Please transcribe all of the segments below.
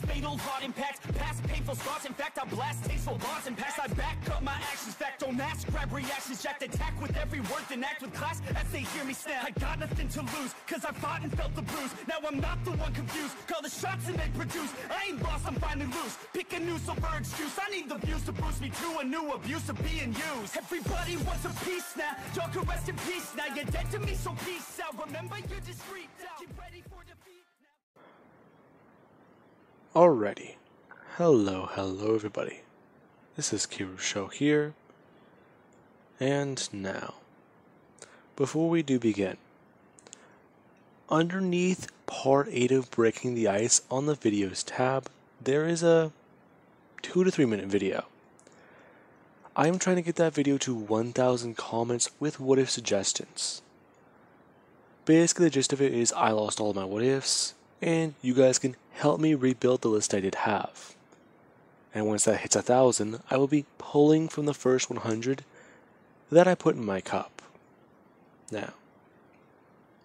impacts, fatal heart impacts, past painful scars. In fact, I blast tasteful bars and pass. I back up my actions, fact don't ask, grab reactions, jacked attack with every word, then act with class as they hear me snap. I got nothing to lose, cause I fought and felt the bruise. Now I'm not the one confused, call the shots and they produce. I ain't lost, I'm finally loose, pick a new silver excuse. I need the views to boost me to a new abuse of being used. Everybody wants a piece now, y'all can rest in peace now. You're dead to me, so peace out. Remember you're discreet now, get ready for defeat now. Alrighty, hello everybody, this is Kirusho here, and now, before we do begin, underneath part 8 of Breaking the Ice on the videos tab, there is a 2 to 3 minute video. I am trying to get that video to 1,000 comments with what if suggestions. Basically the gist of it is I lost all of my what ifs, and you guys can help me rebuild the list I did have. And once that hits 1,000, I will be pulling from the first 100 that I put in my cup. Now,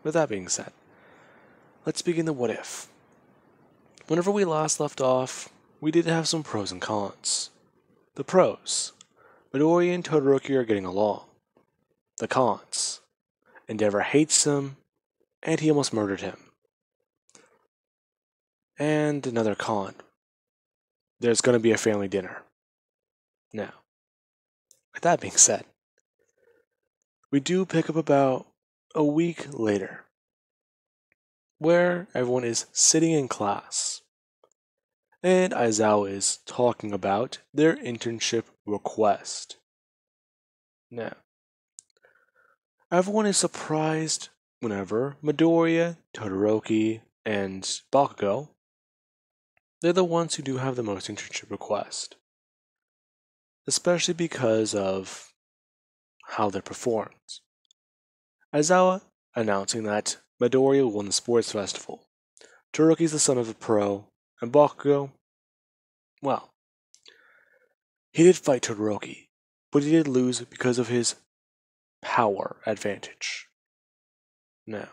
with that being said, let's begin the what if. Whenever we last left off, we did have some pros and cons. The pros: Midoriya and Todoroki are getting along. The cons: Endeavor hates him, and he almost murdered him. And another con: there's going to be a family dinner. Now, with that being said, we do pick up about a week later, where everyone is sitting in class, and Aizawa is talking about their internship request. Now, everyone is surprised whenever Midoriya, Todoroki, and Bakugo, they're the ones who do have the most internship requests, especially because of how they're performed. Aizawa announcing that Midoriya won the sports festival, Todoroki's the son of a pro, and Bakugo, well, he did fight Todoroki, but he did lose because of his power advantage. Now,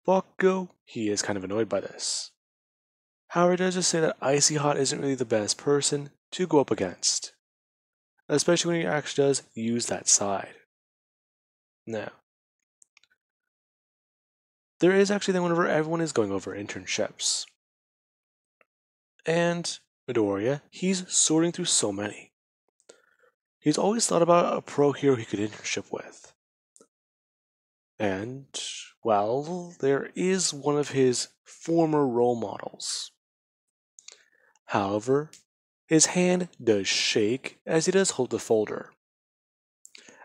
Bakugo, he is kind of annoyed by this. However, it does just say that Icy Hot isn't really the best person to go up against, especially when he actually does use that side. Now, there is actually then whenever everyone is going over internships, and Midoriya, he's sorting through so many. He's always thought about a pro hero he could internship with. And, well, there is one of his former role models. However, his hand does shake as he does hold the folder,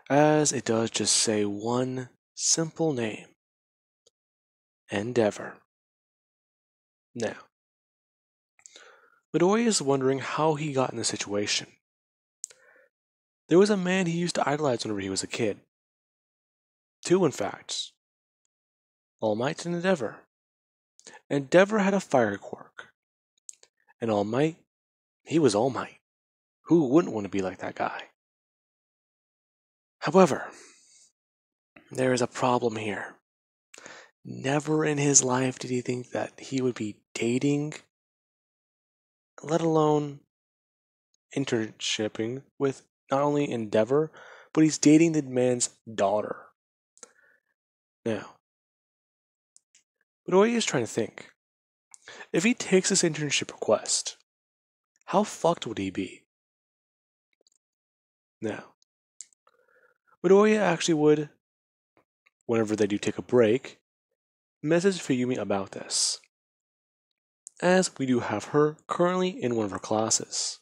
as it does just say one simple name: Endeavor. Now, Midoriya is wondering how he got in this situation. There was a man he used to idolize whenever he was a kid. 2, in fact. All Might and Endeavor. Endeavor had a fire quirk, and All Might, he was All Might. Who wouldn't want to be like that guy? However, there is a problem here. Never in his life did he think that he would be dating, let alone internshipping with not only Endeavor, but he's dating the man's daughter. Now, Midoriya is trying to think. If he takes this internship request, how fucked would he be? Now, Midoriya actually would, whenever they do take a break, message Fuyumi about this, as we do have her currently in one of her classes,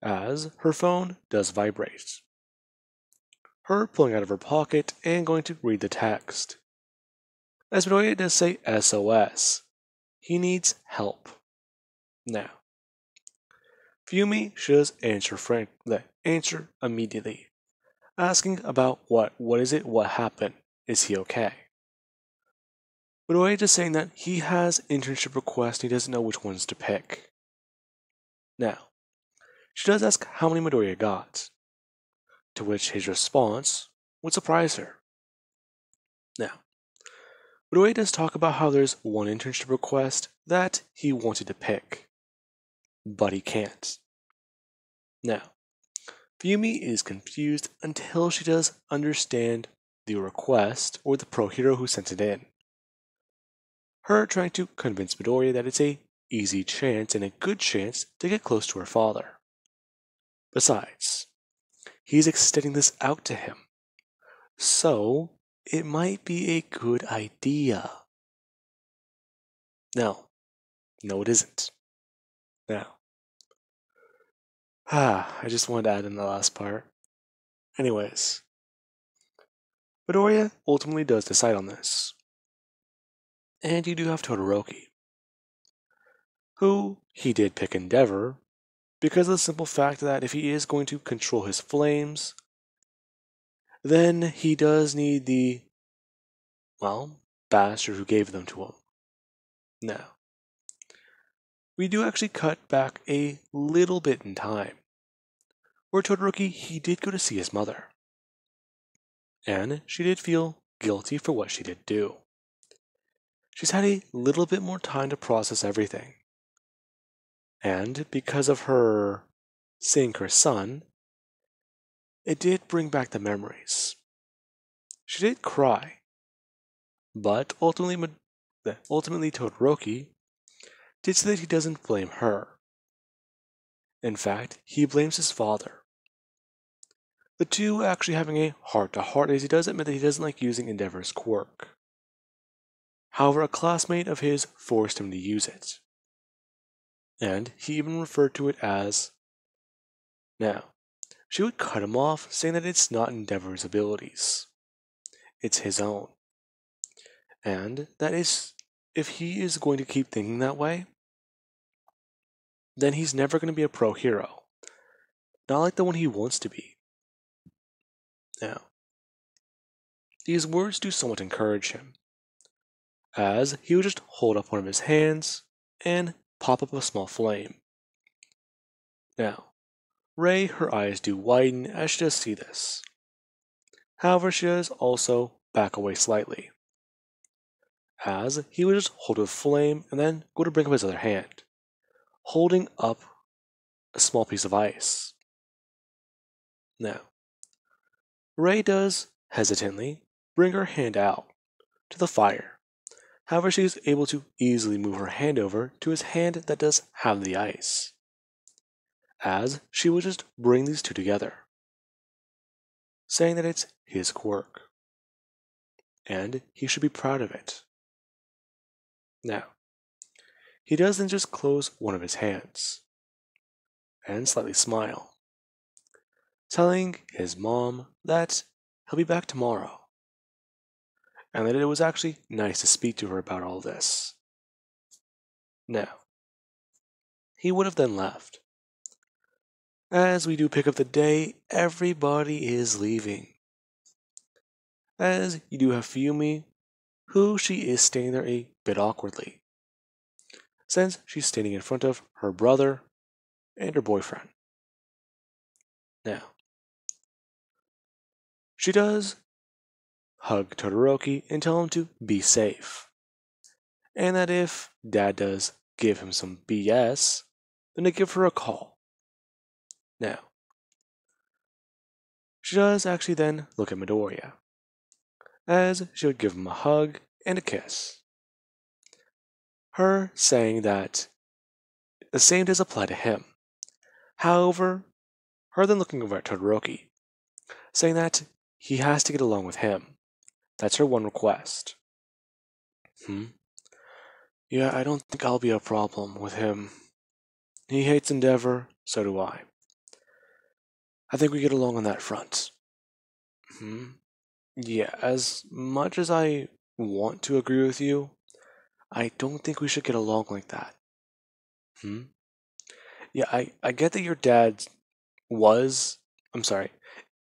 as her phone does vibrate. Her pulling out of her pocket and going to read the text. As Midoriya does say SOS, he needs help. Now, Fuyumi should answer immediately, asking about what is it, what happened, is he okay? Midoriya just saying that he has internship requests and he doesn't know which ones to pick. Now, she does ask how many Midoriya got, to which his response would surprise her. Now, Midoriya does talk about how there's one internship request that he wanted to pick, but he can't. Now, Fumi is confused until she does understand the request or the pro hero who sent it in. Her trying to convince Midoriya that it's a easy chance and a good chance to get close to her father. Besides, he's extending this out to him, so it might be a good idea. No, it isn't. Now, I just wanted to add in the last part. Anyways, Midoriya ultimately does decide on this. And you do have Todoroki, who he did pick Endeavor because of the simple fact that if he is going to control his flames, then he does need the, bastard who gave them to him. Now, we do actually cut back a little bit in time, where Todoroki, he did go to see his mother. And she did feel guilty for what she did do. She's had a little bit more time to process everything. And because of her seeing her son, it did bring back the memories. She did cry, but ultimately Todoroki did say that he doesn't blame her. In fact, he blames his father. The two actually having a heart-to-heart, as he does admit that he doesn't like using Endeavor's quirk. However, a classmate of his forced him to use it. And he even referred to it as... Now, she would cut him off, saying that it's not Endeavor's abilities. It's his own. And that is, if he is going to keep thinking that way, then he's never going to be a pro hero. Not like the one he wants to be. Now, these words do somewhat encourage him, as he would just hold up one of his hands and pop up a small flame. Now, Rei, her eyes do widen as she does see this. However, she does also back away slightly, as he would just hold a flame and then go to bring up his other hand, holding up a small piece of ice. Now, Rei does, hesitantly, bring her hand out to the fire. However, she is able to easily move her hand over to his hand that does have the ice, as she will just bring these two together, saying that it's his quirk, and he should be proud of it. Now, he does then just close one of his hands, and slightly smile, telling his mom that he'll be back tomorrow, and that it was actually nice to speak to her about all this. Now, he would have then left. As we do pick up the day, everybody is leaving. As you do have Fumi, who she is standing there a bit awkwardly, since she's standing in front of her brother and her boyfriend. Now, she does hug Todoroki and tell him to be safe, and that if Dad does give him some BS, then to give her a call. Now, she does actually then look at Midoriya, as she would give him a hug and a kiss. Her saying that the same does apply to him. However, her then looking over at Todoroki, saying that he has to get along with him. That's her one request. Yeah, I don't think I'll be a problem with him. He hates Endeavor, so do I. I think we get along on that front. Yeah, as much as I want to agree with you, I don't think we should get along like that. Yeah, I get that your dad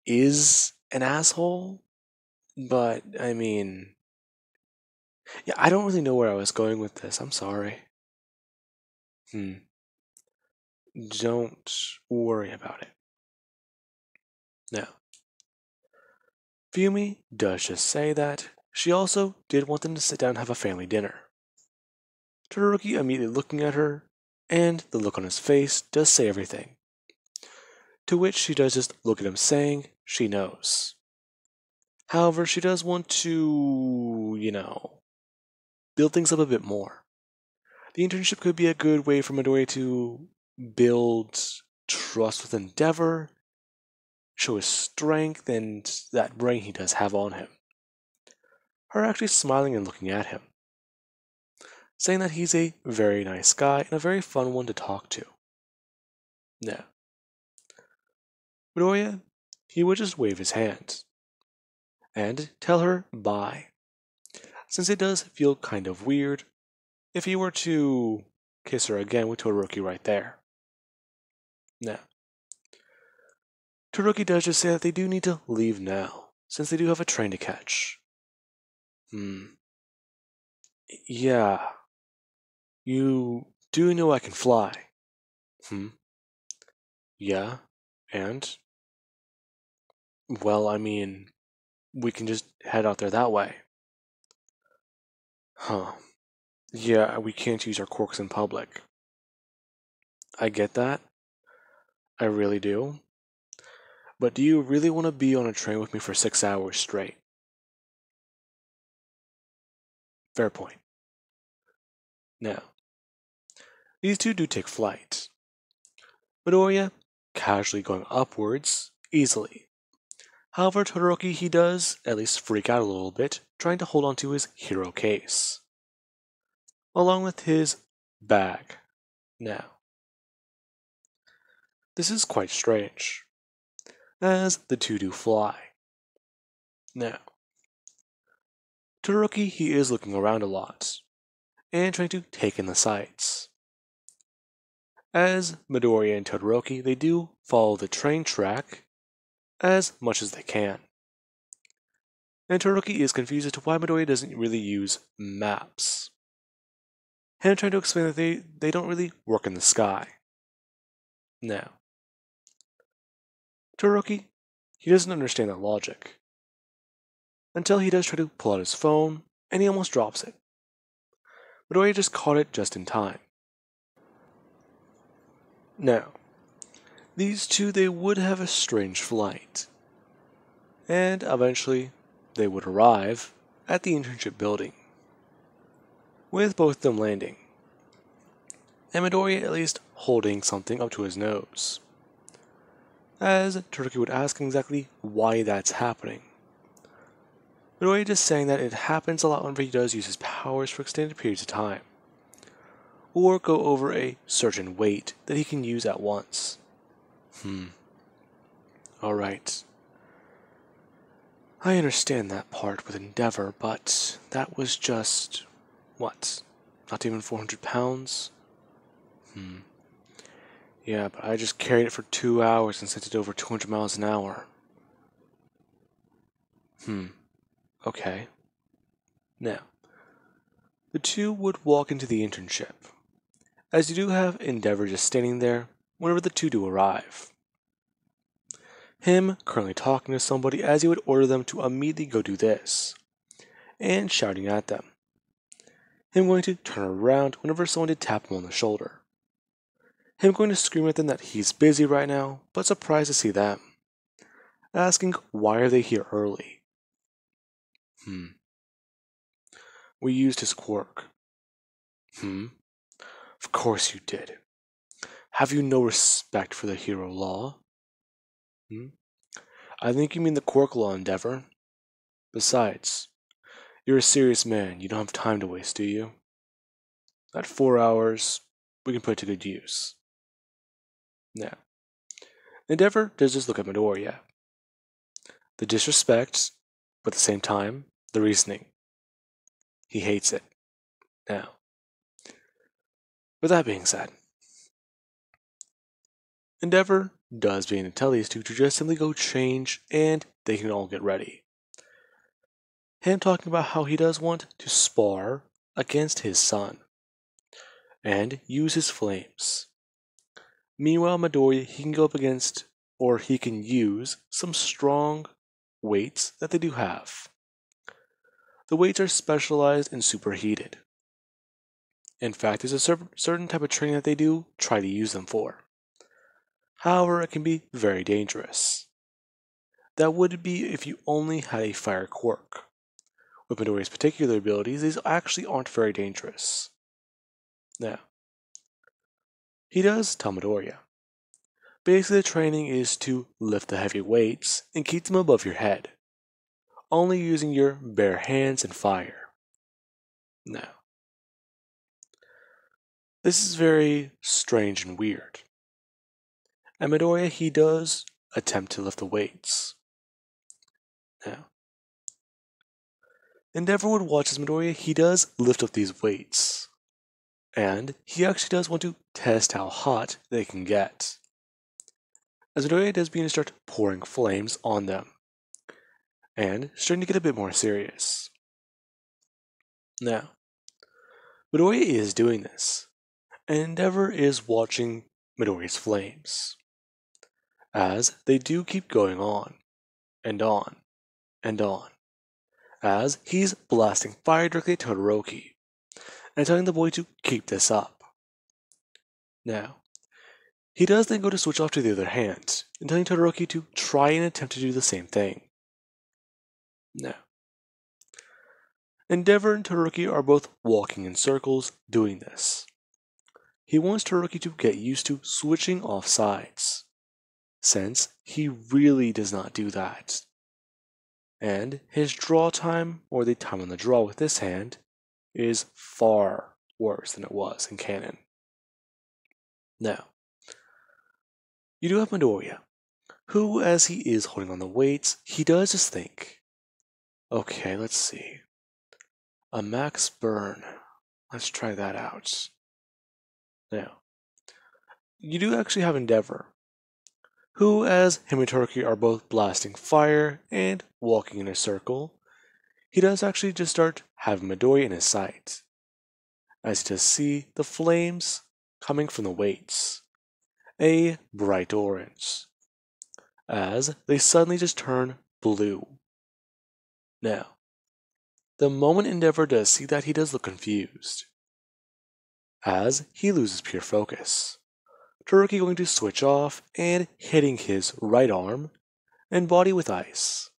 is an asshole, but I mean, yeah, I don't really know where I was going with this. I'm sorry. Don't worry about it. Now, Fumi does just say that she also did want them to sit down and have a family dinner. Todoroki immediately looking at her, and the look on his face does say everything. To which she does just look at him saying she knows. However, she does want to, build things up a bit more. The internship could be a good way for Midoriya to build trust with Endeavor, show his strength and that brain he does have on him. Her actually smiling and looking at him, saying that he's a very nice guy and a very fun one to talk to. Now, Midoriya, he would just wave his hand and tell her bye, since it does feel kind of weird if he were to kiss her again with Todoroki right there. Now, Todoroki does just say that they do need to leave now, since they do have a train to catch. Yeah. You do know I can fly. Yeah, and? Well, I mean, we can just head out there that way. Huh. Yeah, we can't use our quirks in public. I get that. I really do. But do you really want to be on a train with me for 6 hours straight? Fair point. Now, these two do take flight. Midoriya, casually going upwards, easily. However, Todoroki, he does at least freak out a little bit, trying to hold onto his hero case, along with his bag. Now, this is quite strange, as the two do fly. Now, Todoroki, he is looking around a lot, and trying to take in the sights. As Midoriya and Todoroki, they do follow the train track as much as they can. And Todoroki is confused as to why Midoriya doesn't really use maps. Him trying to explain that they don't really work in the sky. Now, Todoroki, he doesn't understand that logic. Until he does try to pull out his phone, and he almost drops it. Midoriya just caught it just in time. Now, these two, they would have a strange flight. And eventually, they would arrive at the internship building, with both of them landing, and Midoriya at least holding something up to his nose, as Todoroki would ask exactly why that's happening. Midoriya just saying that it happens a lot whenever he does use his powers for extended periods of time, or go over a certain weight that he can use at once. Alright. I understand that part with Endeavor, but that was just, what, not even 400 pounds? Yeah, but I just carried it for 2 hours and sent it over 200 miles an hour. Okay. Now, the two would walk into the internship, as you do have Endeavor just standing there whenever the two do arrive. Him currently talking to somebody as he would order them to immediately go do this, and shouting at them. Him going to turn around whenever someone did tap him on the shoulder. Him going to scream at them that he's busy right now, but surprised to see them. Asking why are they here early. We used his quirk. Of course you did. Have you no respect for the hero law? I think you mean the quirk law, Endeavor. Besides, you're a serious man. You don't have time to waste, do you? That 4 hours, we can put to good use. Now, Endeavor does just look at Midoriya. The disrespect, but at the same time, the reasoning. He hates it. Now, with that being said, Endeavor does begin to tell these two to just simply go change and they can all get ready. Him talking about how he does want to spar against his son and use his flames. Meanwhile, Midoriya, he can go up against, or he can use, some strong weights that they do have. The weights are specialized and superheated. In fact, there's a certain type of training that they do try to use them for. However, it can be very dangerous. That would be if you only had a fire quirk. With Midoriya's particular abilities, these actually aren't very dangerous. Now, he does tell Midoriya. Basically, the training is to lift the heavy weights and keep them above your head, only using your bare hands and fire. Now, this is very strange and weird. And Midoriya, he does attempt to lift the weights. Now, Endeavor would watch as Midoriya, he does lift up these weights. And he actually does want to test how hot they can get. As Midoriya does begin to start pouring flames on them. And starting to get a bit more serious. Now, Midoriya is doing this. And Endeavor is watching Midoriya's flames. As they do keep going on. And on. And on. As he's blasting fire directly at Todoroki, and telling the boy to keep this up. Now, he does then go to switch off to the other hand, and telling Todoroki to try and attempt to do the same thing. Now, Endeavor and Todoroki are both walking in circles doing this. He wants Todoroki to get used to switching off sides, since he really does not do that. And his draw time, or the time on the draw with this hand, is far worse than it was in canon. Now, you do have Midoriya, who, as he is holding on the weights, he does just think, okay, let's see. A max burn. Let's try that out. Now, you do actually have Endeavor, who, as him and Todoroki are both blasting fire and walking in a circle, he does actually just start having Midoriya in his sight, as he does see the flames coming from the weights, a bright orange, as they suddenly just turn blue. Now, the moment Endeavor does see that, he does look confused, as he loses pure focus. Todoroki going to switch off and hitting his right arm and body with ice,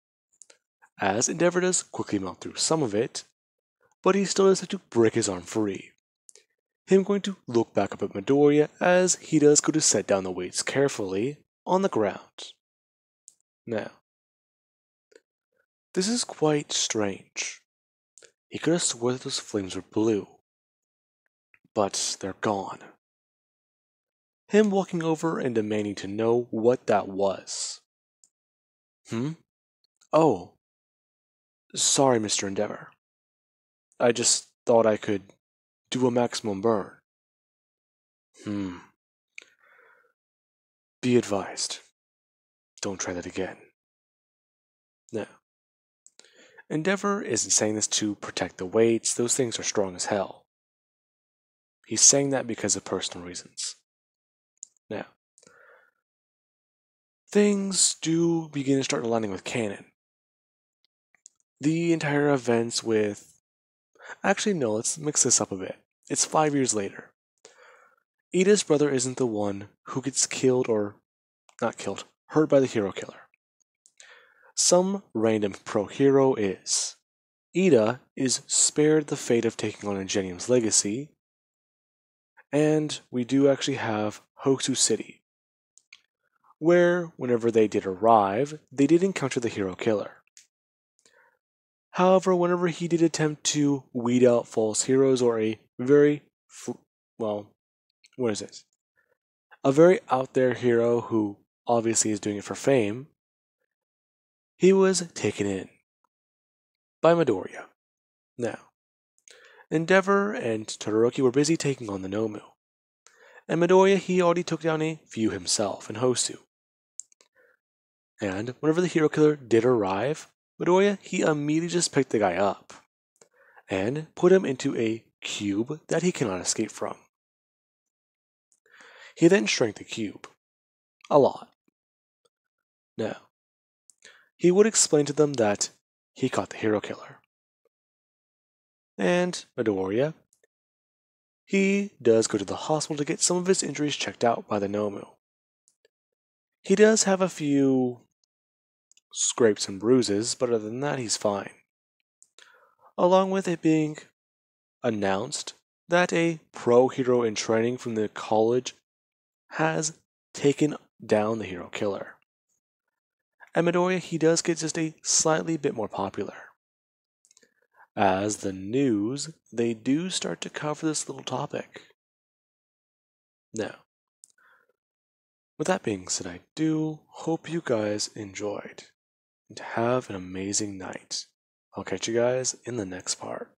as Endeavor does quickly melt through some of it, but he still does have to break his arm free. Him going to look back up at Midoriya as he does go to set down the weights carefully on the ground. Now, this is quite strange. He could have sworn that those flames were blue, but they're gone. Him walking over and demanding to know what that was. Oh. Sorry, Mr. Endeavor. I just thought I could do a maximum burn. Be advised. Don't try that again. Now, Endeavor isn't saying this to protect the weights. Those things are strong as hell. He's saying that because of personal reasons. Now, things do begin to start aligning with canon. The entire events with... Actually, no, let's mix this up a bit. It's 5 years later. Ida's brother isn't the one who gets killed or... not killed, hurt by the hero killer. Some random pro-hero is. Ida is spared the fate of taking on Ingenium's legacy, and we do actually have Hokusui City, where, whenever they did arrive, they did encounter the hero killer. However, whenever he did attempt to weed out false heroes or a very, a very out there hero who obviously is doing it for fame, he was taken in by Midoriya. Now, Endeavor and Todoroki were busy taking on the Nomu, and Midoriya, he already took down a few himself in Hosu. And whenever the hero killer did arrive, Midoriya, he immediately just picked the guy up and put him into a cube that he cannot escape from. He then shrank the cube. A lot. Now, he would explain to them that he caught the hero killer. And Midoriya, he does go to the hospital to get some of his injuries checked out by the Nomu. He does have a few scrapes and bruises, but other than that, he's fine. Along with it being announced that a pro hero in training from the college has taken down the hero killer. At Midoriya, he does get just a slightly bit more popular. As the news, they do start to cover this little topic. Now, with that being said, I do hope you guys enjoyed and have an amazing night. I'll catch you guys in the next part.